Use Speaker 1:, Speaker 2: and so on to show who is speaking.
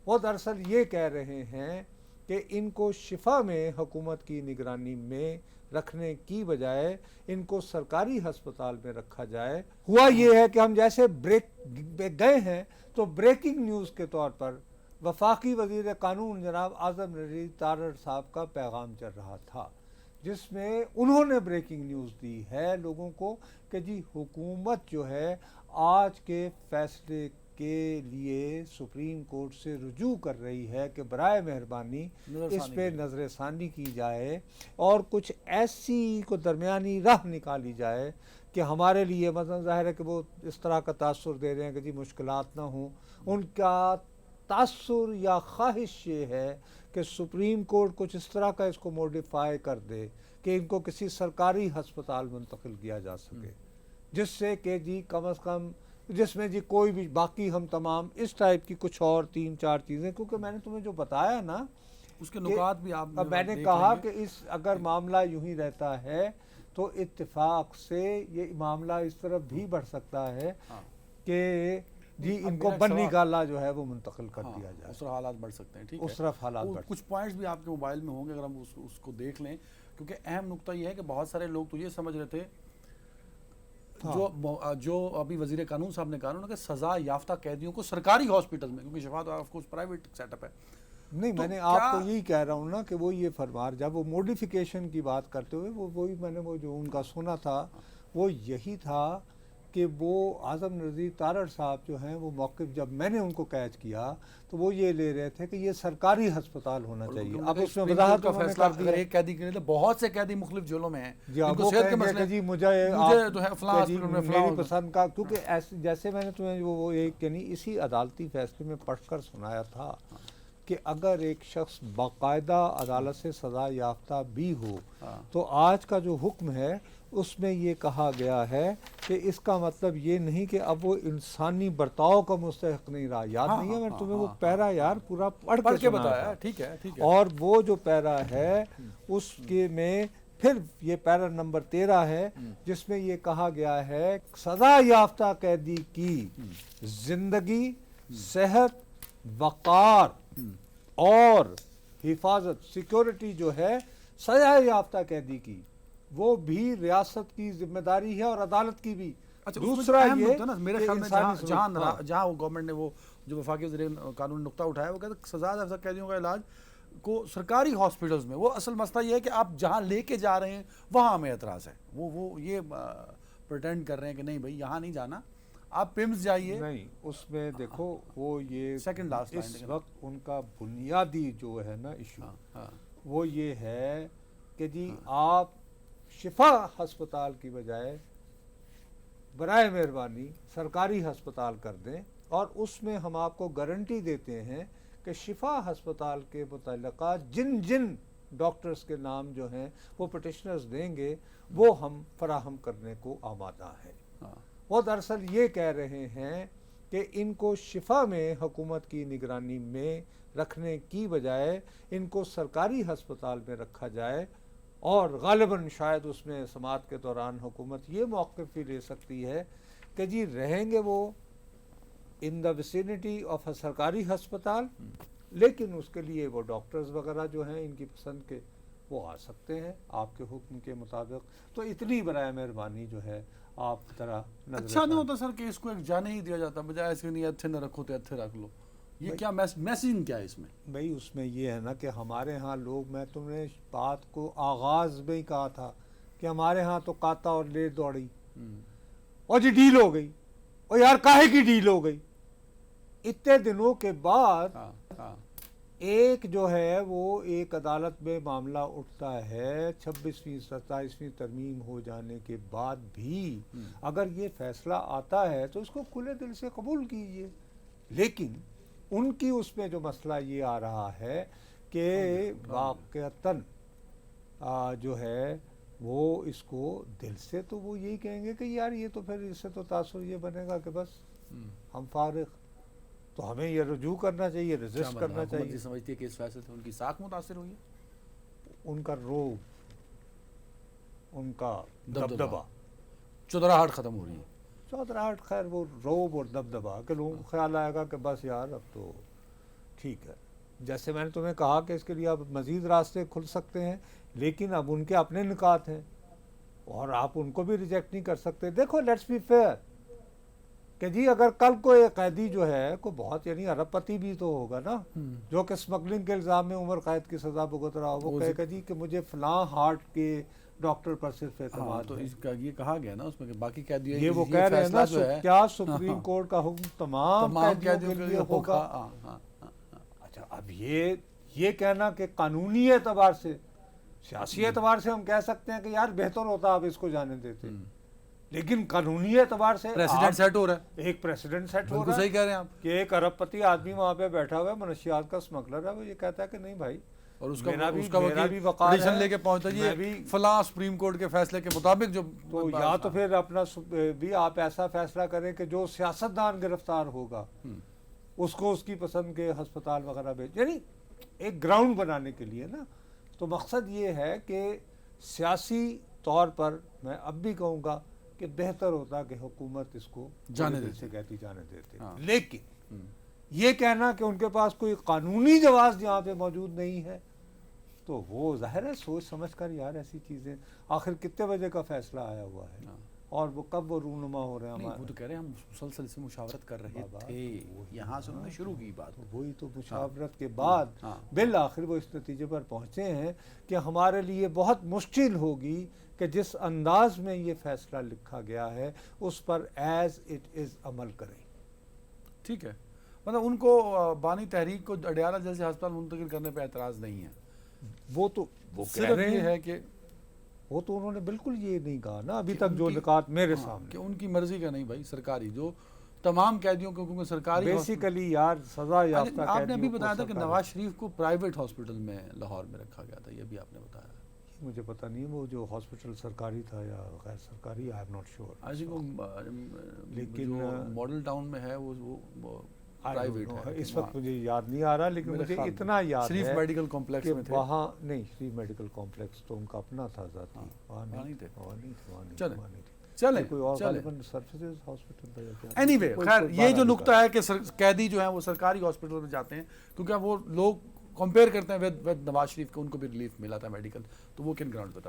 Speaker 1: وہ دراصل یہ کہہ رہے ہیں کہ ان کو شفا میں حکومت کی نگرانی میں رکھنے کی بجائے ان کو سرکاری ہسپتال میں رکھا جائے. ہوا یہ ہے کہ ہم جیسے بریک گئے ہیں تو بریکنگ نیوز کے طور پر وفاقی وزیر قانون جناب اعظم نذیر تارڑ صاحب کا پیغام چل رہا تھا، جس میں انہوں نے بریکنگ نیوز دی ہے لوگوں کو کہ جی حکومت جو ہے آج کے فیصلے کے لیے سپریم کورٹ سے رجوع کر رہی ہے کہ برائے مہربانی اس پہ نظر ثانی کی جائے اور کچھ ایسی کو درمیانی راہ نکالی جائے کہ ہمارے لیے مثلا ظاہر ہے کہ وہ اس طرح کا تاثر دے رہے ہیں کہ جی مشکلات نہ ہوں. ان کا تاثر یا خواہش یہ ہے کہ سپریم کورٹ کچھ اس طرح کا اس کو موڈیفائی کر دے کہ ان کو کسی سرکاری ہسپتال منتقل کیا جا سکے، جس سے کہ جی کم از کم جس میں جی کوئی بھی باقی ہم تمام اس ٹائپ کی کچھ اور 3-4 چیزیں، کیونکہ میں نے تمہیں جو بتایا نا
Speaker 2: اس کے نکات بھی آپ
Speaker 1: میں نے کہا کہ اس اگر معاملہ یوں ہی رہتا ہے تو اتفاق سے یہ معاملہ اس طرف بھی بڑھ سکتا ہے کہ جی ان کو بنی گالا جو ہے وہ منتقل کر دیا جائے.
Speaker 2: اس طرح حالات بڑھ سکتے ہیں. ٹھیک ہے،
Speaker 1: اس طرف حالات بڑھ
Speaker 2: کچھ پوائنٹس بھی آپ کے موبائل میں ہوں گے اگر ہم اس کو دیکھ لیں، کیونکہ اہم نقطہ یہ ہے کہ بہت سارے لوگ تو یہ سمجھ رہے تھے جو ابھی وزیر قانون صاحب نے کہا انہوں نے کہ سزا یافتہ قیدیوں کو سرکاری ہاسپٹل میں، کیونکہ شفا تو of course private set up ہے.
Speaker 1: نہیں، میں نے آپ کو یہی کہہ رہا ہوں نا کہ وہ یہ فرمار جب وہ موڈیفیکیشن کی بات کرتے ہوئے وہی میں نے وہ جو ان کا سنا تھا وہ یہی تھا کہ وہ اعظم نذیر تارڑ صاحب جو ہیں وہ موقف جب میں نے ان کو کیچ کیا تو وہ یہ لے رہے تھے کہ یہ سرکاری ہسپتال ہونا چاہیے. اب اس میں وضاحت
Speaker 2: کا فیصلہ اگر ایک قیدی کے لیے بہت سے قیدی مختلف جیلوں میں ہیں
Speaker 1: ان کو صحت کے مسئلے جی مجھے میری پسند کا، کیونکہ جیسے میں نے تمہیں وہ ایک یعنی اسی عدالتی فیصلے میں پڑھ کر سنایا تھا کہ اگر ایک شخص باقاعدہ عدالت سے سزا یافتہ بھی ہو تو آج کا جو حکم ہے اس میں یہ کہا گیا ہے کہ اس کا مطلب یہ نہیں کہ اب وہ انسانی برتاؤ کا مستحق نہیں رہا. یاد نہیں ہے میں تمہیں وہ پیرا یار پورا پڑھ کے بتایا.
Speaker 2: ٹھیک ہے.
Speaker 1: اور وہ جو پیرا ہے اس کے میں پھر یہ پیرا نمبر 13 ہے جس میں یہ کہا گیا ہے سزا یافتہ قیدی کی زندگی، صحت، وقار اور حفاظت، سیکیورٹی جو ہے سزا یافتہ قیدی کی وہ بھی ریاست کی ذمہ داری ہے اور عدالت کی بھی.
Speaker 2: دوسرا یہ میرے خیال میں جہاں وہ گورنمنٹ نے وہ جو وفاقی وزیر قانون نقطہ اٹھایا وہ کہتے ہیں سزا یافتہ قیدیوں کا علاج کو سرکاری ہاسپٹلز میں، وہ اصل مسئلہ یہ ہے کہ آپ جہاں لے کے جا رہے ہیں وہاں ہمیں اعتراض ہے. وہ یہ پریٹینڈ کر رہے ہیں کہ نہیں بھائی یہاں نہیں جانا، آپ پیمز جائیے.
Speaker 1: نہیں، اس میں دیکھو وہ یہ
Speaker 2: سیکنڈ لاسٹ
Speaker 1: اس وقت ان کا بنیادی جو ہے نا ایشو وہ یہ ہے کہ جی آپ شفا ہسپتال کی بجائے برائے مہربانی سرکاری ہسپتال کر دیں، اور اس میں ہم آپ کو گارنٹی دیتے ہیں کہ شفا ہسپتال کے متعلقہ جن ڈاکٹرز کے نام جو ہیں وہ پٹیشنرز دیں گے وہ ہم فراہم کرنے کو آمادہ ہیں. وہ دراصل یہ کہہ رہے ہیں کہ ان کو شفا میں حکومت کی نگرانی میں رکھنے کی بجائے ان کو سرکاری ہسپتال میں رکھا جائے، اور غالباً شاید اس میں سماعت کے دوران حکومت یہ موقف بھی لے سکتی ہے کہ جی رہیں گے وہ ان دا ویسینٹی آف اے سرکاری ہسپتال، لیکن اس کے لیے وہ ڈاکٹرز وغیرہ جو ہیں ان کی پسند کے وہ آ سکتے ہیں آپ کے حکم کے مطابق. تو اتنی برائے مہربانی جو ہے آپ ذرا
Speaker 2: اچھا نہیں ہوتا سر کہ اس کو ایک جانے ہی دیا جاتا بجائے ایسے نہیں اچھے نہ رکھو تو اچھے رکھ لو. یہ کیا میسیجنگ کیا ہے اس میں؟
Speaker 1: بھائی اس میں یہ ہے نا کہ ہمارے ہاں لوگ، میں تم نے بات کو آغاز میں ہی کہا تھا کہ ہمارے ہاں تو کاتا اور لے دوڑی اور جی ڈیل ہو گئی، اور یار کاہے کی ڈیل ہو گئی. اتنے دنوں کے بعد ایک جو ہے وہ ایک عدالت میں معاملہ اٹھتا ہے 26ویں 27ویں ترمیم ہو جانے کے بعد بھی اگر یہ فیصلہ آتا ہے تو اس کو کھلے دل سے قبول کیجئے. لیکن ان کی اس میں جو مسئلہ یہ آ رہا ہے کہ واقعتاً جو ہے وہ اس کو دل سے تو وہ یہی کہیں گے کہ یار یہ تو پھر اس سے تو تاثر یہ بنے گا کہ بس ہم فارغ، تو ہمیں یہ رجوع کرنا چاہیے، ریزسٹ کرنا چاہیے.
Speaker 2: حکومت سمجھتی ہے کہ اس فیصلے سے ان کی ساکھ متاثر ہوئی ہے،
Speaker 1: ان کا روب، ان کا دبدبہ،
Speaker 2: چودراہٹ ختم ہو رہی ہے.
Speaker 1: چودراہٹ خیر وہ روب اور دبدبہ کہ لوگوں کو خیال آئے گا کہ بس یار اب تو ٹھیک ہے، جیسے میں نے تمہیں کہا کہ اس کے لیے اب مزید راستے کھل سکتے ہیں، لیکن اب ان کے اپنے نکات ہیں اور آپ ان کو بھی ریجیکٹ نہیں کر سکتے. دیکھو لیٹس بی فیئر کہ جی اگر کل کوئی قیدی جو ہے کوئی بہت یعنی ارب پتی بھی تو ہوگا نا، جو کہ اسمگلنگ کے الزام میں عمر قید کی سزا بھگت رہا ہو، وہ کہے گا جی کہ مجھے فلاں ہارٹ کے ڈاکٹر پر صرف اعتماد
Speaker 2: تو
Speaker 1: ہے.
Speaker 2: اس کا یہ کہا گیا نا اس میں کہ باقی قیدیوں
Speaker 1: یہ وہ کہہ رہے ہیں نا کیا سپریم کورٹ کا حکم تمام قیدیوں کے لیے ہوگا. اچھا اب یہ کہنا کہ قانونی اعتبار سے، سیاسی اعتبار سے ہم کہہ سکتے ہیں کہ یار بہتر ہوتا آپ اس کو جانے دیتے، لیکن قانونی اعتبار سے
Speaker 2: پریسیڈنٹ سیٹ ہو رہا ہے،
Speaker 1: ایک پریسیڈنٹ سیٹ ہو
Speaker 2: بالکل
Speaker 1: رہا
Speaker 2: صحیح
Speaker 1: ہے
Speaker 2: کہہ رہے ہیں آپ
Speaker 1: کہ ایک ارب پتی آدمی وہاں پہ بیٹھا ہوا ہے، منشیات کا اسمگلر ہے، وہ یہ کہتا ہے کہ نہیں بھائی،
Speaker 2: اور اس
Speaker 1: میرا
Speaker 2: کا
Speaker 1: بھی
Speaker 2: وکیل
Speaker 1: وقار
Speaker 2: پٹیشن
Speaker 1: ہے،
Speaker 2: لے کے پہنچتا
Speaker 1: میں
Speaker 2: یہ
Speaker 1: بھی
Speaker 2: فلاں سپریم کورٹ کے فیصلے کے مطابق جو
Speaker 1: تو یا تو پھر اپنا بھی آپ ایسا فیصلہ کریں کہ جو سیاستدان گرفتار ہوگا اس کو اس کی پسند کے ہسپتال وغیرہ بھیج، یعنی ایک گراؤنڈ بنانے کے لیے نا. تو مقصد یہ ہے کہ سیاسی طور پر میں اب بھی کہوں گا کہ بہتر ہوتا کہ حکومت اس کو
Speaker 2: جانے
Speaker 1: سے کہتی جانے دیتے، لیکن یہ کہنا کہ ان کے پاس کوئی قانونی جواز یہاں پہ موجود نہیں ہے تو وہ ظاہر ہے سوچ سمجھ کر یار ایسی چیزیں، آخر کتنے بجے کا فیصلہ آیا ہوا ہے اور وہ کب وہ رونما ہو رہے ہیں
Speaker 2: نہیں، وہ تو کہہ رہے ہیں ہم مسلسل سے مشاورت کر رہے تھے، یہاں سے انہوں نے شروع کی بات.
Speaker 1: وہی تو مشاورت کے بعد بالآخر وہ اس نتیجے پر پہنچے ہیں کہ ہمارے لیے بہت مشکل ہوگی کہ جس انداز میں یہ فیصلہ لکھا گیا ہے اس پر ایز اٹ از عمل کریں.
Speaker 2: ٹھیک ہے، مطلب ان کو بانی تحریک کو اڈیالہ جیسے ہسپتال منتقل کرنے پہ اعتراض نہیں ہے،
Speaker 1: وہ تو وہ کہہ
Speaker 2: صرف
Speaker 1: رہے
Speaker 2: یہ
Speaker 1: ہیں
Speaker 2: ہے کہ
Speaker 1: وہ تو انہوں نے بالکل یہ نہیں کہا نا ابھی تک جو نکات میرے سامنے
Speaker 2: کہ ان کی مرضی کا نہیں بھائی، سرکاری جو تمام قیدیوں کو کیونکہ سرکاری
Speaker 1: بیسیکلی یار سزا یافتہ
Speaker 2: آپ نے ابھی
Speaker 1: قیدیوں کو
Speaker 2: بتایا تھا کہ
Speaker 1: سرکاری-
Speaker 2: نواز شریف کو پرائیویٹ ہاسپٹل میں لاہور میں رکھا گیا تھا، یہ بھی آپ نے بتایا.
Speaker 1: مجھے پتہ نہیں وہ جو ہاسپٹل سرکاری تھا یا غیر سرکاری، آئی ایم ناٹ شیور.
Speaker 2: لیکن ماڈل ٹاؤن میں ہے وہ پرائیویٹ ہے،
Speaker 1: اس وقت مجھے یاد نہیں آ رہا، لیکن مجھے اتنا یاد
Speaker 2: شریف
Speaker 1: ہے
Speaker 2: میڈیکل کمپلیکس
Speaker 1: کہ
Speaker 2: میں تھے.
Speaker 1: وہاں نہیں، شریف میڈیکل کمپلیکس تو ان کا اپنا تھا ذاتی، وہاں نہیں
Speaker 2: تھے.
Speaker 1: چلیں
Speaker 2: چلیں
Speaker 1: کوئی اور غالباً سرفیسز ہاسپٹل تھا یا کیا.
Speaker 2: اینی وے خیر یہ جو نقطہ ہے کہ قیدی جو ہیں وہ سرکاری ہاسپٹل میں جاتے ہیں کیونکہ وہ لوگ کمپیئر کرتے ہیں ود نواز شریف کو، ان کو بھی ریلیف ملا تھا میڈیکل، تو وہ کن گراؤنڈ پہ